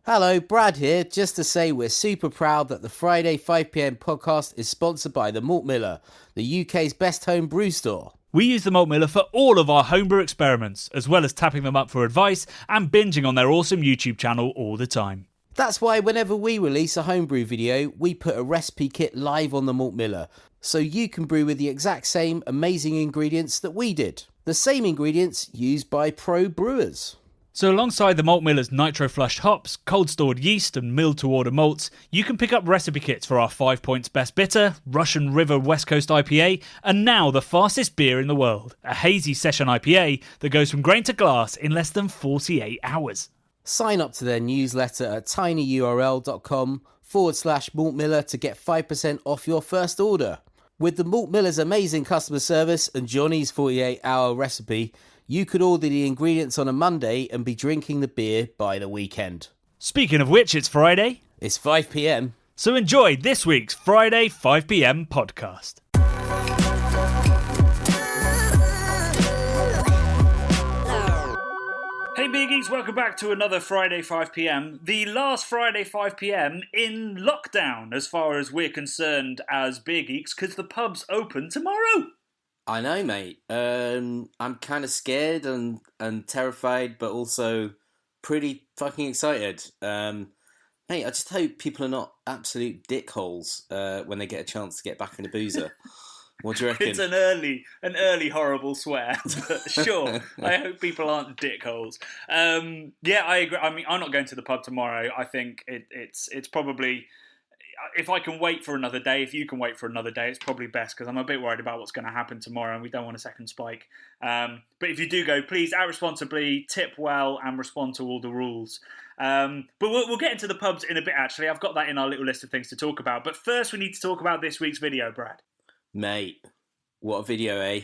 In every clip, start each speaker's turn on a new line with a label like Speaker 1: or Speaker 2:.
Speaker 1: Hello, Brad here, just to say we're super proud that the Friday 5pm podcast is sponsored by the Malt Miller, the UK's best home brew store.
Speaker 2: We use the Malt Miller for all of our homebrew experiments, as well as tapping them up for advice and binging on their awesome YouTube channel all the time.
Speaker 1: That's why whenever we release a homebrew video, we put a recipe kit live on the Malt Miller, so you can brew with the exact same amazing ingredients that we did. The same ingredients used by pro brewers.
Speaker 2: So alongside the Malt Miller's nitro-flushed hops, cold-stored yeast and milled-to-order malts, you can pick up recipe kits for our 5 Points Best Bitter, Russian River West Coast IPA, and now the fastest beer in the world, a hazy session IPA that goes from grain to glass in less than 48 hours.
Speaker 1: Sign up to their newsletter at tinyurl.com/Malt Miller to get 5% off your first order. With the Malt Miller's amazing customer service and Johnny's 48-hour recipe, you could order the ingredients on a Monday and be drinking the beer by the weekend.
Speaker 2: Speaking of which, it's Friday.
Speaker 1: It's 5pm.
Speaker 2: So enjoy this week's Friday 5pm podcast. Hey Beer Geeks, welcome back to another Friday 5pm. The last Friday 5pm in lockdown as far as we're concerned as Beer Geeks, because the pubs open tomorrow.
Speaker 1: I know, mate. I'm kind of scared and terrified, but also pretty fucking excited. Mate, I just hope people are not absolute dickholes when they get a chance to get back in a boozer. What do you reckon?
Speaker 2: It's an early horrible swear, but sure. I hope people aren't dickholes. Yeah, I agree. I mean, I'm not going to the pub tomorrow. I think it's probably, if I can wait for another day, if you can wait for another day, it's probably best because I'm a bit worried about what's going to happen tomorrow and we don't want a second spike. But if you do go, please act responsibly, tip well, and respond to all the rules. But we'll get into the pubs in a bit, actually. I've got that in our little list of things to talk about. But first, we need to talk about this week's video, Brad.
Speaker 1: Mate, what a video, eh?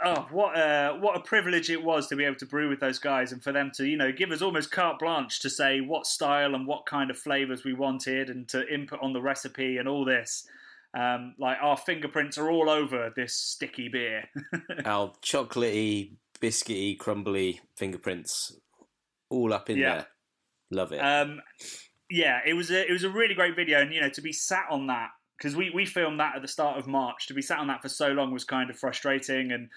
Speaker 2: Oh, what a privilege it was to be able to brew with those guys and for them to, give us almost carte blanche to say what style and what kind of flavours we wanted and to input on the recipe and all this. Like our fingerprints are all over this sticky beer.
Speaker 1: Our chocolatey, biscuity, crumbly fingerprints all up in there. Love it.
Speaker 2: Yeah, it was a really great video, and to be sat on that. Because we filmed that at the start of March. To be sat on that for so long was kind of frustrating, and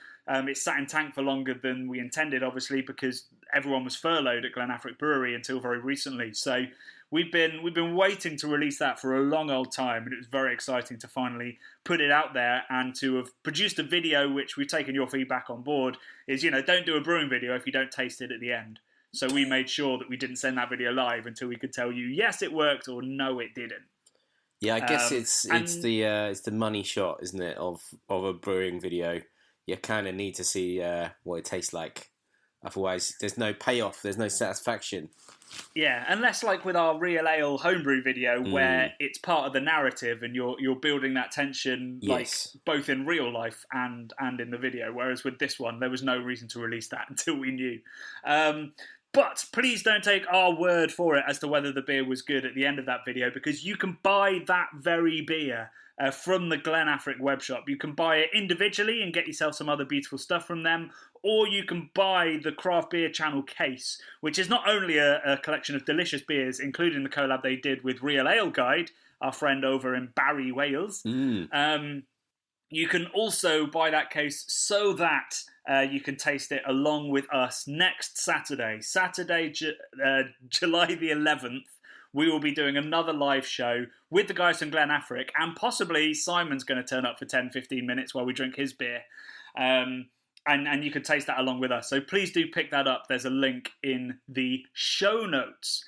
Speaker 2: it sat in tank for longer than we intended, obviously, because everyone was furloughed at Glen Affric Brewery until very recently. So we've been waiting to release that for a long old time, and it was very exciting to finally put it out there and to have produced a video, which we've taken your feedback on board, is, don't do a brewing video if you don't taste it at the end. So we made sure that we didn't send that video live until we could tell you, yes, it worked, or no, it didn't.
Speaker 1: Yeah, I guess it's the money shot, isn't it, of a brewing video. You kind of need to see what it tastes like. Otherwise, there's no payoff, there's no satisfaction.
Speaker 2: Yeah, unless like with our Real Ale homebrew video, where it's part of the narrative and you're building that tension, like both in real life and in the video. Whereas with this one, there was no reason to release that until we knew. But please don't take our word for it as to whether the beer was good at the end of that video, because you can buy that very beer from the Glen Affric webshop. You can buy it individually and get yourself some other beautiful stuff from them, or you can buy the Craft Beer Channel case, which is not only a collection of delicious beers, including the collab they did with Real Ale Guide, our friend over in Barry, Wales. You can also buy that case so that you can taste it along with us next Saturday, July the 11th. We will be doing another live show with the guys from Glen Affric, and possibly Simon's going to turn up for 10-15 minutes while we drink his beer. And you can taste that along with us. So please do pick that up. There's a link in the show notes.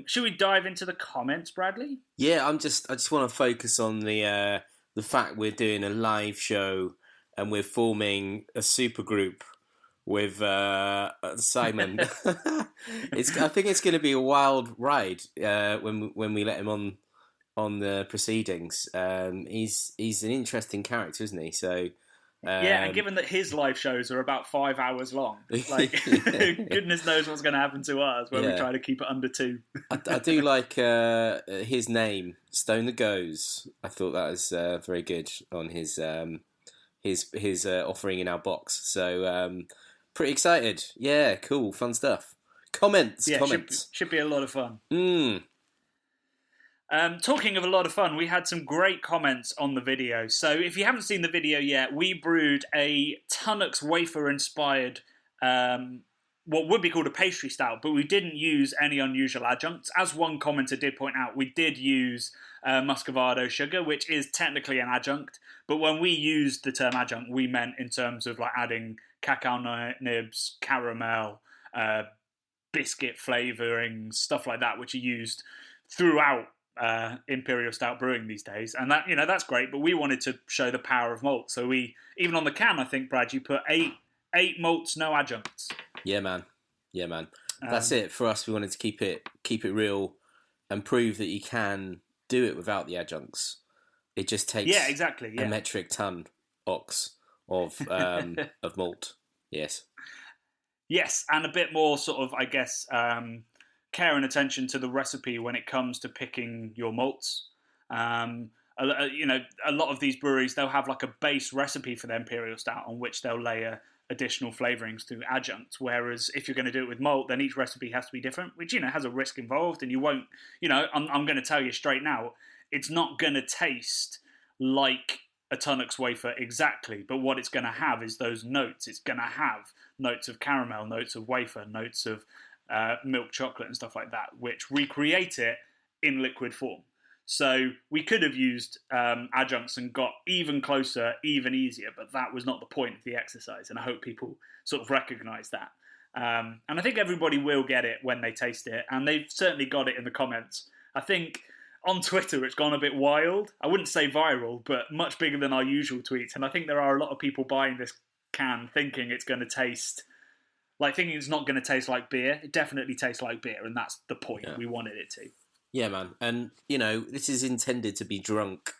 Speaker 2: Should we dive into the comments, Bradley?
Speaker 1: Yeah, I just want to focus on the fact we're doing a live show and we're forming a super group with Simon. I think it's going to be a wild ride when we let him on the proceedings. He's an interesting character, isn't he? So
Speaker 2: yeah, and given that his live shows are about 5 hours long, like goodness knows what's going to happen to ours when we try to keep it under 2.
Speaker 1: I do like his name, Stone the Goes. I thought that was very good on his offering in our box. So pretty excited. Yeah, cool, fun stuff. Comments.
Speaker 2: Should be a lot of fun.
Speaker 1: Mm.
Speaker 2: Talking of a lot of fun, we had some great comments on the video. So if you haven't seen the video yet, we brewed a Tunnock's wafer-inspired, what would be called a pastry stout, but we didn't use any unusual adjuncts. As one commenter did point out, we did use muscovado sugar, which is technically an adjunct. But when we used the term adjunct, we meant in terms of like adding cacao nibs, caramel, biscuit flavorings, stuff like that, which are used throughout imperial stout brewing these days, and that that's great. But we wanted to show the power of malt, so we even on the can, I think, Brad, you put eight malts, no adjuncts.
Speaker 1: Yeah, man. That's it for us. We wanted to keep it real and prove that you can do it without the adjuncts. It just takes a metric ton ox of malt. Yes,
Speaker 2: and a bit more sort of, I guess, care and attention to the recipe when it comes to picking your malts. A lot of these breweries, they'll have like a base recipe for their imperial stout on which they'll layer additional flavorings through adjuncts. Whereas if you're going to do it with malt, then each recipe has to be different, which has a risk involved, and you won't. I'm going to tell you straight now, it's not going to taste like a Tunnock's wafer exactly, but what it's going to have is those notes. It's going to have notes of caramel, notes of wafer, notes of milk chocolate and stuff like that, which recreate it in liquid form. So we could have used adjuncts and got even closer, even easier, but that was not the point of the exercise, and I hope people sort of recognise that. And I think everybody will get it when they taste it, and they've certainly got it in the comments. I think on Twitter it's gone a bit wild. I wouldn't say viral, but much bigger than our usual tweets, and I think there are a lot of people buying this can thinking it's going to taste... thinking it's not going to taste like beer. It definitely tastes like beer, and that's the point. Yeah. We wanted it to.
Speaker 1: Yeah, man. And, this is intended to be drunk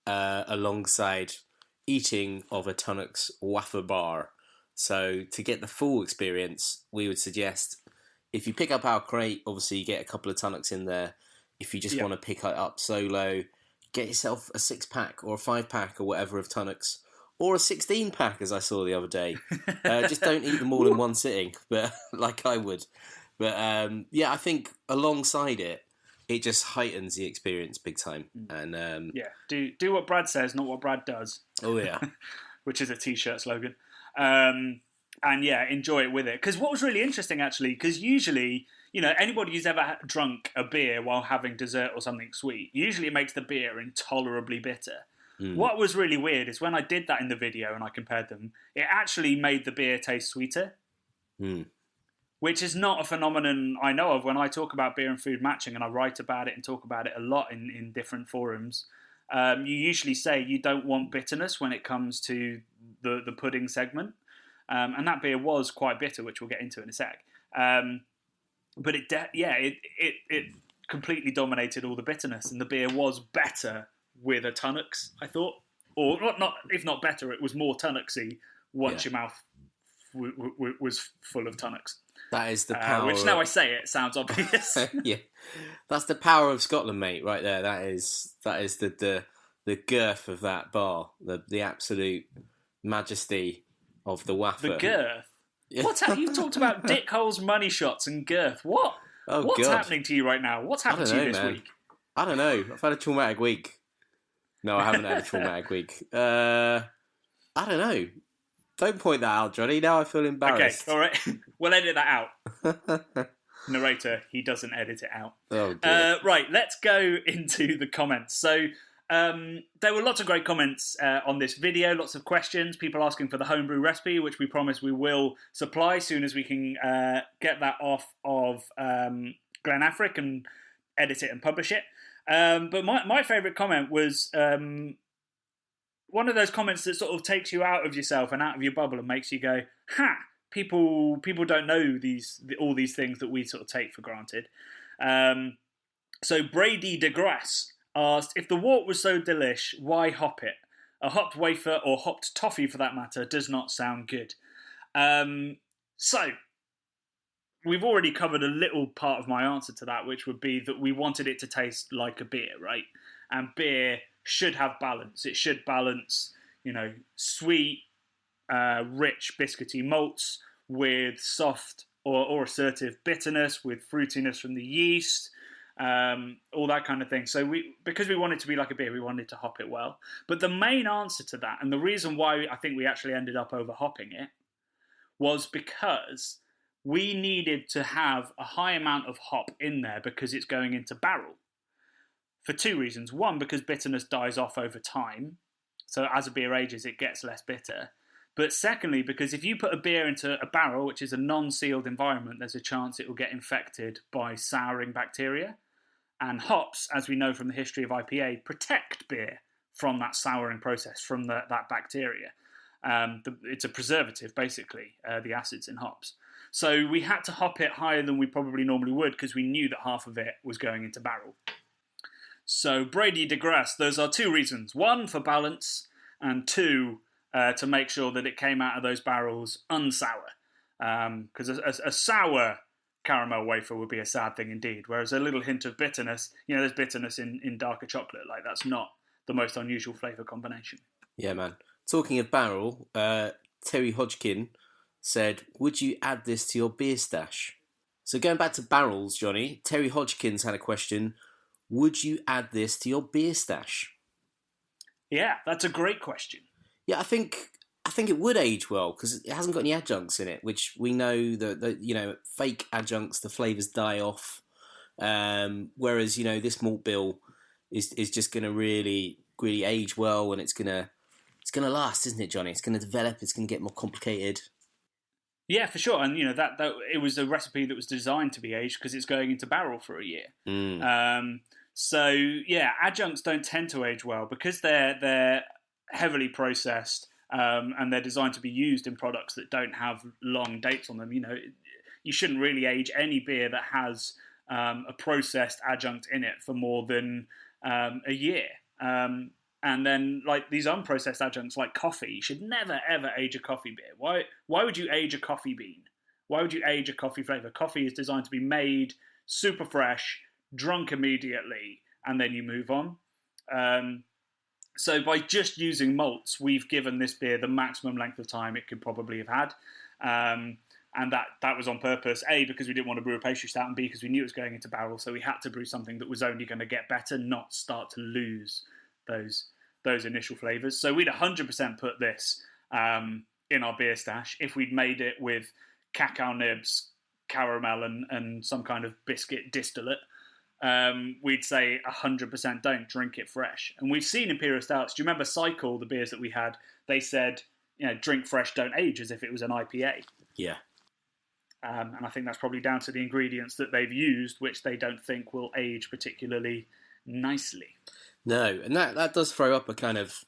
Speaker 1: alongside eating of a Tunnock's wafer bar. So to get the full experience, we would suggest, if you pick up our crate, obviously you get a couple of Tunnock's in there. If you just want to pick it up solo, get yourself a 6-pack or a 5-pack or whatever of Tunnock's. Or a 16-pack, as I saw the other day. Just don't eat them all in one sitting, but like I would. But I think alongside it, it just heightens the experience big time. And
Speaker 2: do what Brad says, not what Brad does.
Speaker 1: Oh yeah,
Speaker 2: which is a t-shirt slogan. Enjoy it with it. Because what was really interesting, actually, because usually, anybody who's ever drunk a beer while having dessert or something sweet, usually it makes the beer intolerably bitter. What was really weird is when I did that in the video and I compared them, it actually made the beer taste sweeter. Which is not a phenomenon I know of when I talk about beer and food matching, and I write about it and talk about it a lot in different forums. You usually say you don't want bitterness when it comes to the pudding segment. And that beer was quite bitter, which we'll get into in a sec. But it completely dominated all the bitterness, and the beer was better with a Tunnock's, I thought. Or not, if not better, it was more Tunnocksy once your mouth was full of Tunnock's.
Speaker 1: That is the power.
Speaker 2: Which now I say it sounds obvious.
Speaker 1: Yeah, that's the power of Scotland, mate. Right there. That is the girth of that bar. The absolute majesty of the wafer.
Speaker 2: The girth. Yeah. You've talked about dick holes, money shots, and girth. What's happening to you right now? What's happened to you this week?
Speaker 1: I don't know. I've had a traumatic week. No, I haven't had a traumatic week. I don't know. Don't point that out, Johnny. Now I feel embarrassed.
Speaker 2: Okay, all right. We'll edit that out. Narrator, he doesn't edit it out.
Speaker 1: Oh, dear.
Speaker 2: Right, let's go into the comments. So there were lots of great comments on this video, lots of questions, people asking for the homebrew recipe, which we promise we will supply as soon as we can get that off of Glen Affric and edit it and publish it. But my favourite comment was... one of those comments that sort of takes you out of yourself and out of your bubble and makes you go, people don't know all these things that we sort of take for granted. So Brady DeGrasse asked, if the wort was so delish, why hop it? A hopped wafer or hopped toffee for that matter does not sound good. So we've already covered a little part of my answer to that, which would be that we wanted it to taste like a beer, right? And beer should have balance. It should balance, sweet, rich, biscuity malts with soft, or assertive bitterness with fruitiness from the yeast, all that kind of thing. So because we wanted to be like a beer, we wanted to hop it well. But the main answer to that, and the reason why I think we actually ended up over hopping it, was because we needed to have a high amount of hop in there because it's going into barrel. For two reasons. One, because bitterness dies off over time. So as a beer ages, it gets less bitter. But secondly, because if you put a beer into a barrel, which is a non-sealed environment, there's a chance it will get infected by souring bacteria. And hops, as we know from the history of IPA, protect beer from that souring process, from that bacteria. It's a preservative, basically, the acids in hops. So we had to hop it higher than we probably normally would because we knew that half of it was going into barrel. So Brady digressed. Those are two reasons. One, for balance, and two, to make sure that it came out of those barrels unsour. Because a sour caramel wafer would be a sad thing indeed, whereas a little hint of bitterness, there's bitterness in darker chocolate. Like, that's not the most unusual flavour combination.
Speaker 1: Yeah, man. Talking of barrel, Terry Hodgkin said, would you add this to your beer stash? So going back to barrels, Johnny, Terry Hodgkins had a question. Would you add this to your beer stash?
Speaker 2: Yeah, that's a great question.
Speaker 1: Yeah, I think it would age well because it hasn't got any adjuncts in it, which we know that fake adjuncts, the flavours die off. Whereas this malt bill is just going to really really age well, and it's gonna last, isn't it, Johnny? It's going to develop. It's going to get more complicated.
Speaker 2: Yeah, for sure. And that it was a recipe that was designed to be aged because it's going into barrel for a year. So yeah, adjuncts don't tend to age well because they're heavily processed and they're designed to be used in products that don't have long dates on them. You shouldn't really age any beer that has a processed adjunct in it for more than a year. And then, like, these unprocessed adjuncts, like coffee, you should never, ever age a coffee beer. Why would you age a coffee bean? Why would you age a coffee flavour? Coffee is designed to be made super fresh, drunk immediately, and then you move on. So by just using malts, we've given this beer the maximum length of time it could probably have had. And that was on purpose, A, because we didn't want to brew a pastry stout, and B, because we knew it was going into barrel, so we had to brew something that was only going to get better, not start to lose those initial flavours. So we'd 100% put this in our beer stash. If we'd made it with cacao nibs, caramel, and some kind of biscuit distillate, we'd say 100% don't drink it fresh. And we've seen Imperial Stouts. Do you remember Cycle, the beers that we had? They said, drink fresh, don't age, as if it was an IPA.
Speaker 1: Yeah.
Speaker 2: And I think that's probably down to the ingredients that they've used, which they don't think will age particularly nicely.
Speaker 1: No, and that does throw up a kind of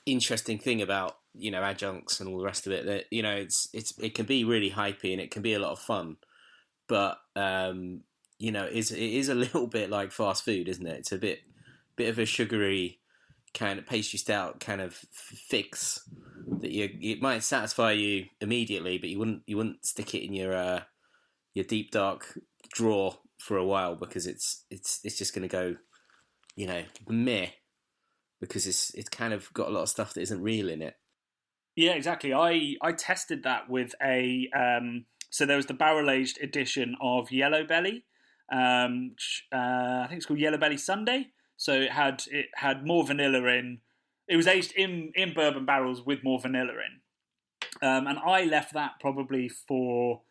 Speaker 1: interesting thing about adjuncts and all the rest of it. That it can be really hypey and it can be a lot of fun, but it is a little bit like fast food, isn't it? It's a bit of a sugary kind of pastry stout kind of fix that it might satisfy you immediately, but you wouldn't stick it in your deep dark drawer for a while because it's just going to go. Meh, because it's kind of got a lot of stuff that isn't real in it.
Speaker 2: Yeah, exactly. I tested that with a so there was the barrel aged edition of Yellow Belly. I think it's called Yellow Belly Sunday. So it had more vanilla in. It was aged in bourbon barrels with more vanilla in, and I left that probably for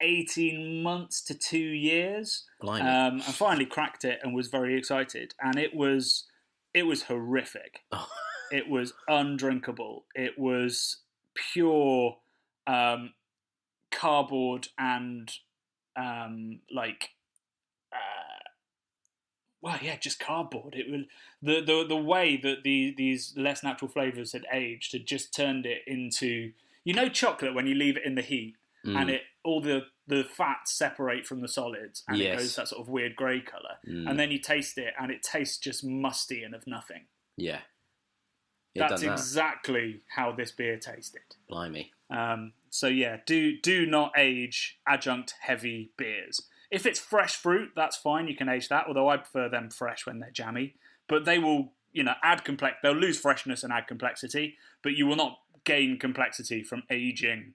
Speaker 2: 18 months to 2 years. I finally cracked it and was very excited. And it was horrific. Oh. It was undrinkable. It was pure cardboard and just cardboard. It was the way that these less natural flavours had aged had just turned it into chocolate when you leave it in the heat. And all the fats separate from the solids, and it goes that sort of weird grey colour. And then you taste it, and it tastes just musty and of nothing.
Speaker 1: Yeah.
Speaker 2: That's exactly how this beer tasted.
Speaker 1: Blimey.
Speaker 2: So yeah, do not age adjunct-heavy beers. If it's fresh fruit, that's fine, you can age that, although I prefer them fresh when they're jammy. But they will, they'll lose freshness and add complexity, but you will not gain complexity from aging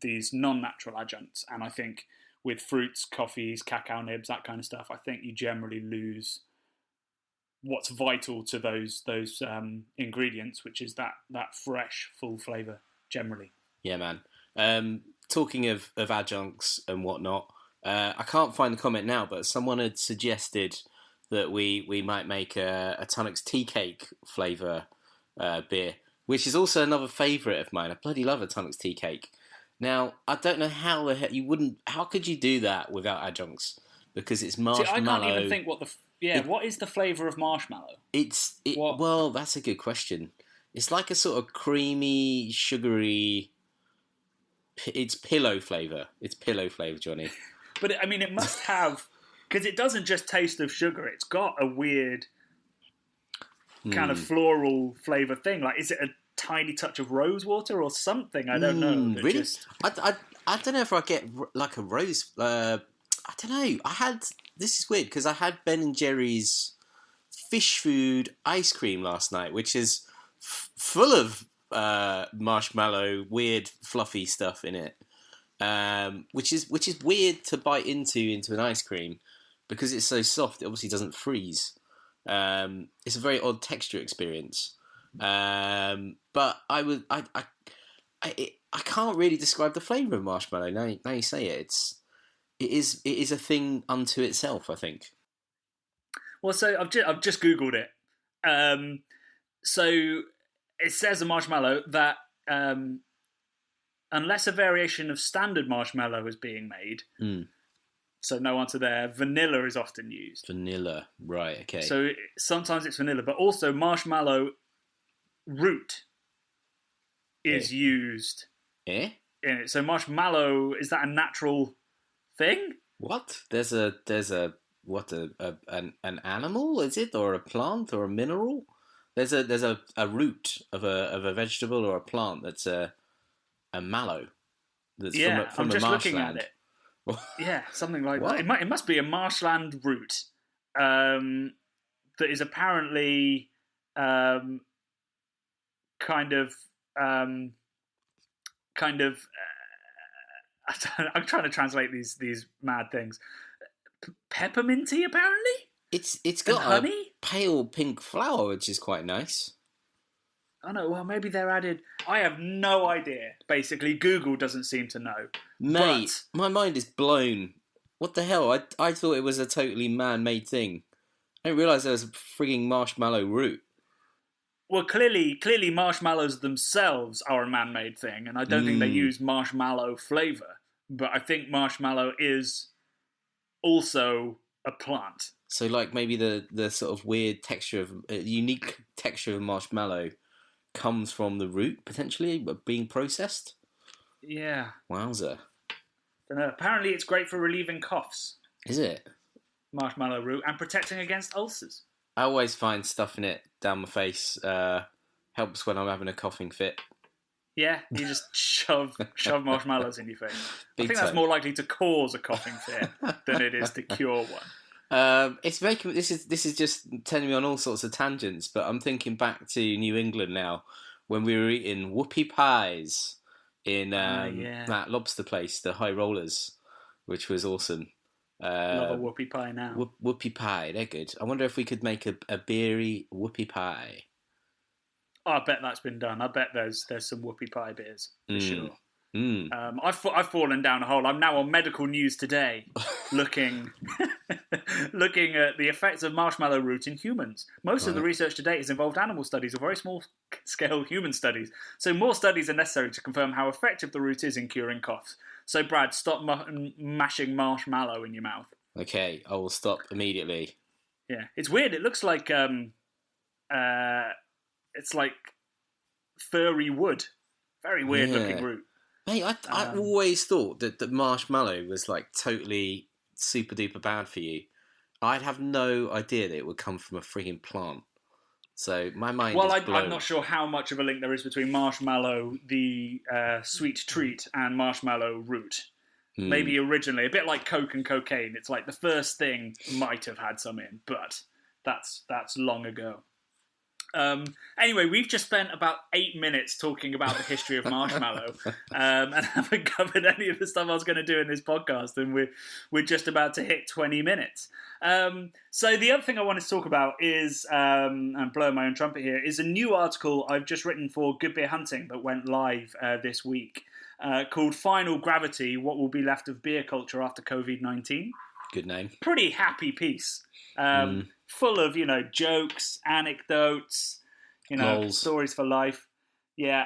Speaker 2: these non-natural adjuncts. And I think with fruits, coffees, cacao nibs, that kind of stuff, I think you generally lose what's vital to those ingredients, which is that fresh, full flavour generally.
Speaker 1: Yeah, man. Talking of adjuncts and whatnot, I can't find the comment now, but someone had suggested that we might make a Tunnock's tea cake flavour beer, which is also another favourite of mine. I bloody love a Tunnock's tea cake. Now, I don't know how the heck you wouldn't... How could you do that without adjuncts? Because it's marshmallow...
Speaker 2: See, I can't even think what is the flavour of marshmallow?
Speaker 1: Well, that's a good question. It's like a sort of creamy, sugary... It's pillow flavour. It's pillow flavour, Johnny.
Speaker 2: But, I mean, it must have... Because it doesn't just taste of sugar. It's got a weird kind of floral flavour thing. Like, is it a tiny touch of rose water or something? I don't know.
Speaker 1: Really? I don't know if I get like a rose... I don't know. This is weird because I had Ben & Jerry's fish food ice cream last night, which is full of marshmallow, weird, fluffy stuff in it, which is weird to bite into an ice cream because it's so soft. It obviously doesn't freeze. It's a very odd texture experience. But I can't really describe the flavour of marshmallow. Now you say it, it is a thing unto itself, I think.
Speaker 2: Well, so I've just Googled it. So it says a marshmallow that unless a variation of standard marshmallow is being made, so no answer there, vanilla is often used.
Speaker 1: Vanilla, right, okay.
Speaker 2: So sometimes it's vanilla, but also marshmallow root is used in it. So marshmallow, is that a natural thing?
Speaker 1: What? There's an animal, is it, or a plant or a mineral? There's a root of a vegetable or a plant that's a mallow. That's from
Speaker 2: I'm just
Speaker 1: marshland.
Speaker 2: Looking at it. Yeah, something like that. It must be a marshland root that is apparently I'm trying to translate these mad things. Pepperminty, apparently.
Speaker 1: It's got honey? A pale pink flower, which is quite nice.
Speaker 2: Oh no, well maybe they're added. I have no idea. Basically, Google doesn't seem to know.
Speaker 1: Mate, my mind is blown. What the hell? I thought it was a totally man-made thing. I didn't realise there was a frigging marshmallow root.
Speaker 2: Well, clearly marshmallows themselves are a man-made thing, and I don't think they use marshmallow flavour. But I think marshmallow is also a plant.
Speaker 1: So, like, maybe the sort of weird texture of... unique texture of marshmallow comes from the root, potentially, being processed?
Speaker 2: Yeah.
Speaker 1: Wowzer.
Speaker 2: Don't know. Apparently it's great for relieving coughs.
Speaker 1: Is it?
Speaker 2: Marshmallow root, and protecting against ulcers.
Speaker 1: I always find stuffing it down my face helps when I'm having a coughing fit.
Speaker 2: Yeah, you just shove marshmallows in your face. I think that's more likely to cause a coughing fit than it is to cure one.
Speaker 1: It's making this is just telling me on all sorts of tangents, but I'm thinking back to New England now when we were eating whoopie pies in that lobster place, the High Rollers, which was awesome.
Speaker 2: Love a whoopie pie now.
Speaker 1: Whoopie pie, they're good. I wonder if we could make a beery whoopie pie.
Speaker 2: Oh, I bet that's been done. I bet there's some whoopie pie beers for sure. I've fallen down a hole. I'm now on Medical News Today, looking at the effects of marshmallow root in humans. Most of the research to date has involved animal studies or very small-scale human studies. So more studies are necessary to confirm how effective the root is in curing coughs. So Brad, stop mashing marshmallow in your mouth.
Speaker 1: Okay, I will stop immediately.
Speaker 2: Yeah, it's weird. It looks like it's like furry wood. Very weird looking root.
Speaker 1: Mate, I always thought that marshmallow was like totally super duper bad for you. I'd have no idea that it would come from a frigging plant. So my mind is blown.
Speaker 2: I'm not sure how much of a link there is between marshmallow, the sweet treat, and marshmallow root. Maybe originally, a bit like Coke and cocaine. It's like the first thing might have had some in, but that's long ago. Anyway, we've just spent about 8 minutes talking about the history of marshmallow, and haven't covered any of the stuff I was going to do in this podcast, and we're just about to hit 20 minutes. So the other thing I wanted to talk about is, and blowing my own trumpet here, is a new article I've just written for Good Beer Hunting that went live this week, called Final Gravity, What Will Be Left of Beer Culture After COVID-19.
Speaker 1: Good name.
Speaker 2: Pretty happy piece. Full of, jokes, anecdotes,
Speaker 1: Lols.
Speaker 2: Stories for life. Yeah.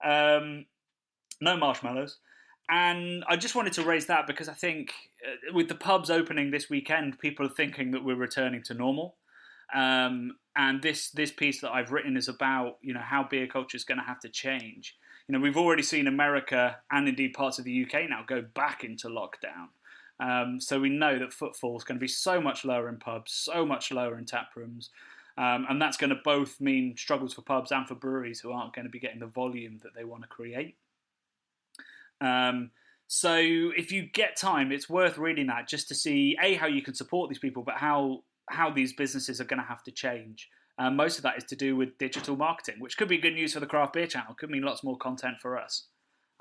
Speaker 2: No marshmallows. And I just wanted to raise that because I think with the pubs opening this weekend, people are thinking that we're returning to normal. And this piece that I've written is about, how beer culture is going to have to change. We've already seen America and indeed parts of the UK now go back into lockdown. So we know that footfall is going to be so much lower in pubs, so much lower in tap rooms. And that's going to both mean struggles for pubs and for breweries who aren't going to be getting the volume that they want to create. So if you get time, it's worth reading that just to see, A, how you can support these people, but how these businesses are going to have to change. Most of that is to do with digital marketing, which could be good news for the Craft Beer Channel, could mean lots more content for us.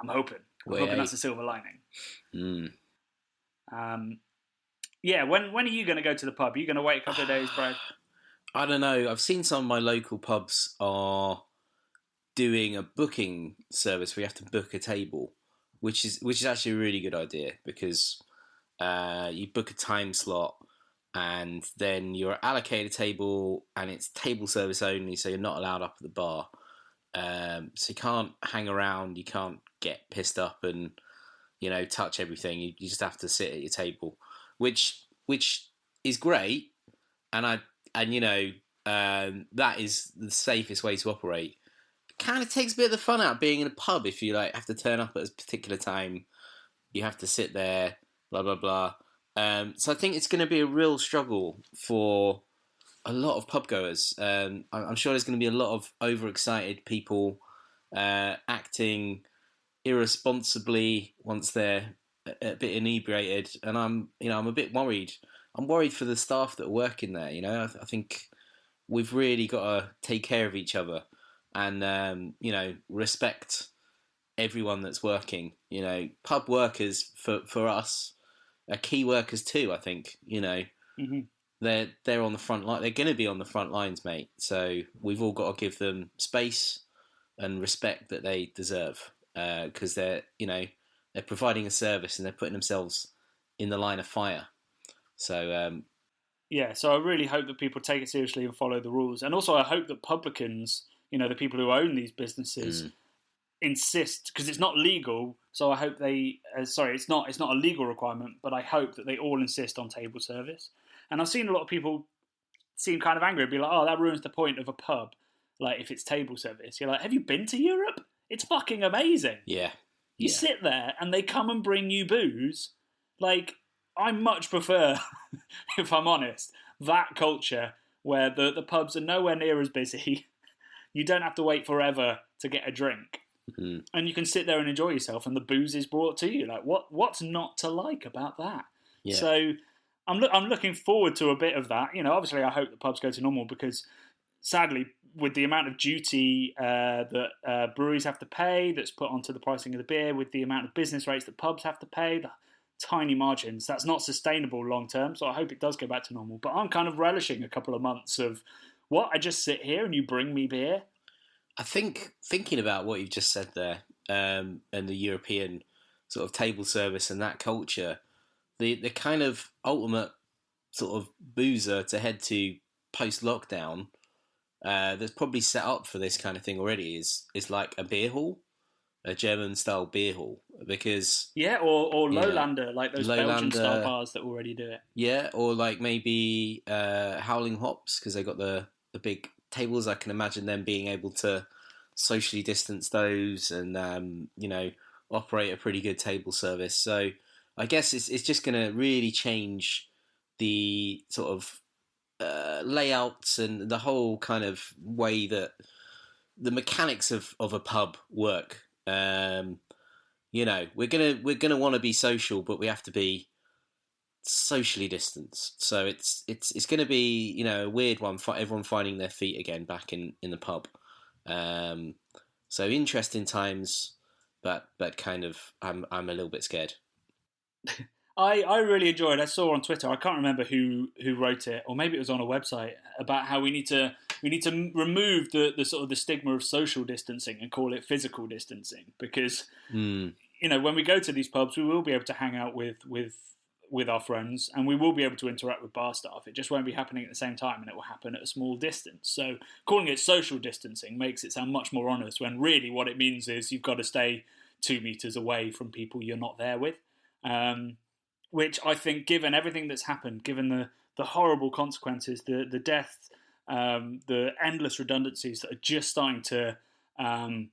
Speaker 2: I'm hoping. I'm hoping that's a silver lining. Yeah, when are you going to go to the pub? Are you going to wait a couple of days, Brad?
Speaker 1: I don't know. I've seen some of my local pubs are doing a booking service where you have to book a table, which is actually a really good idea because you book a time slot and then you're allocated a table and it's table service only, so you're not allowed up at the bar. So you can't hang around, you can't get pissed up and touch everything. You just have to sit at your table, which is great, and that is the safest way to operate. It kind of takes a bit of the fun out of being in a pub if you have to turn up at a particular time. You have to sit there, blah blah blah. So I think it's going to be a real struggle for a lot of pub goers. I'm sure there's going to be a lot of overexcited people acting irresponsibly once they're a bit inebriated, and I'm a bit worried. I'm worried for the staff that are working there. I think we've really got to take care of each other and respect everyone that's working. Pub workers for us are key workers too. I think
Speaker 2: Mm-hmm.
Speaker 1: they're on the front line. They're going to be on the front lines, mate. So we've all got to give them space and respect that they deserve. Because they're providing a service and they're putting themselves in the line of fire. So
Speaker 2: so I really hope that people take it seriously and follow the rules. And also I hope that publicans, the people who own these businesses, insist, because it's not legal. So I hope they, it's not a legal requirement, but I hope that they all insist on table service. And I've seen a lot of people seem kind of angry and be like, oh, that ruins the point of a pub. Like if it's table service, you're like, have you been to Europe? It's fucking amazing.
Speaker 1: Yeah.
Speaker 2: You sit there and they come and bring you booze. Like, I much prefer, if I'm honest, that culture where the pubs are nowhere near as busy. You don't have to wait forever to get a drink. Mm-hmm. And you can sit there and enjoy yourself and the booze is brought to you. Like, what's not to like about that? Yeah. So I'm looking forward to a bit of that. Obviously I hope the pubs go to normal because sadly, with the amount of duty that breweries have to pay that's put onto the pricing of the beer, with the amount of business rates that pubs have to pay, the tiny margins, that's not sustainable long term. So I hope it does go back to normal. But I'm kind of relishing a couple of months of, I just sit here and you bring me beer?
Speaker 1: I think, thinking about what you've just said there, and the European sort of table service and that culture, the kind of ultimate sort of boozer to head to post-lockdown, that's probably set up for this kind of thing already is like a beer hall, a German style beer hall, because
Speaker 2: or Lowlander, like those Belgian style bars that already do it.
Speaker 1: Or like maybe Howling Hops, because they got the big tables. I can imagine them being able to socially distance those and operate a pretty good table service. So I guess it's just going to really change the sort of layouts and the whole kind of way that the mechanics of a pub work. We're gonna want to be social, but we have to be socially distanced. So it's going to be, you know, a weird one for everyone finding their feet again back in the pub. So interesting times, but kind of I'm a little bit scared.
Speaker 2: I really enjoyed. I saw on Twitter. I can't remember who wrote it, or maybe it was on a website, about how we need to remove the sort of the stigma of social distancing and call it physical distancing, because you know, when we go to these pubs, we will be able to hang out with our friends, and we will be able to interact with bar staff. It just won't be happening at the same time, and it will happen at a small distance. So calling it social distancing makes it sound much more honest, when really what it means is you've got to stay 2 meters away from people you're not there with. Which I think, given everything that's happened, given the horrible consequences, the death, the endless redundancies that are just starting to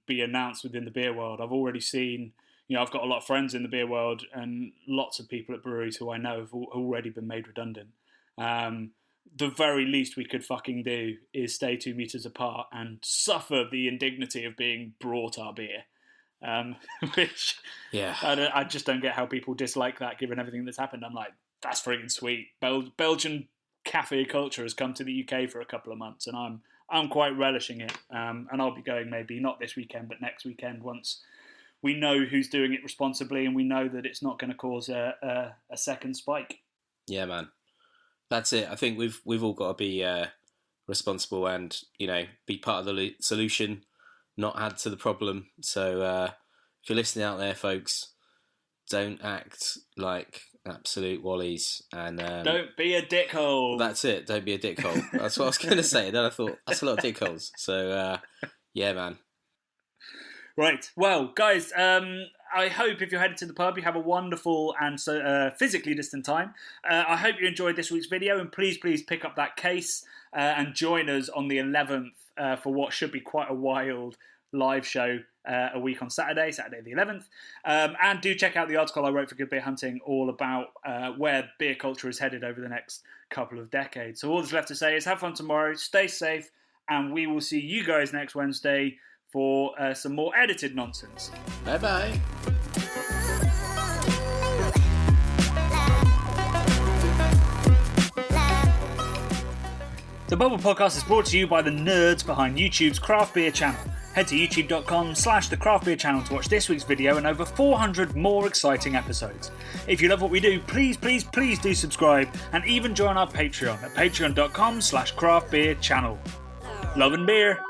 Speaker 2: be announced within the beer world. I've already seen, you know, I've got a lot of friends in the beer world, and lots of people at breweries who I know have already been made redundant. The very least we could fucking do is stay 2 meters apart and suffer the indignity of being brought our beer. Which, yeah, I just don't get how people dislike that, given everything that's happened. I'm like, that's friggin' sweet. Belgian cafe culture has come to the UK for a couple of months, and I'm quite relishing it. And I'll be going maybe not this weekend, but next weekend, once we know who's doing it responsibly, and we know that it's not going to cause a second spike.
Speaker 1: Yeah, man, that's it. I think we've all got to be responsible, and, you know, be part of the solution, not add to the problem. So if you're listening out there, folks, don't act like absolute wallies, and
Speaker 2: don't be a dickhole.
Speaker 1: That's it. Don't be a dickhole. That's what I was going to say. Then I thought, that's a lot of dickholes. So yeah, man.
Speaker 2: Right. Well, guys, I hope if you're headed to the pub, you have a wonderful and physically distant time. I hope you enjoyed this week's video, and please pick up that case and join us on the 11th for what should be quite a wild live show a week on Saturday the 11th. And do check out the article I wrote for Good Beer Hunting, all about where beer culture is headed over the next couple of decades. So all that's left to say is have fun tomorrow, stay safe, and we will see you guys next Wednesday for some more edited nonsense.
Speaker 1: Bye-bye.
Speaker 2: The Bubble Podcast is brought to you by the nerds behind YouTube's Craft Beer channel. Head to youtube.com/the Craft Beer channel to watch this week's video and over 400 more exciting episodes. If you love what we do, please do subscribe, and even join our Patreon at patreon.com/craftbeer channel. Love and beer.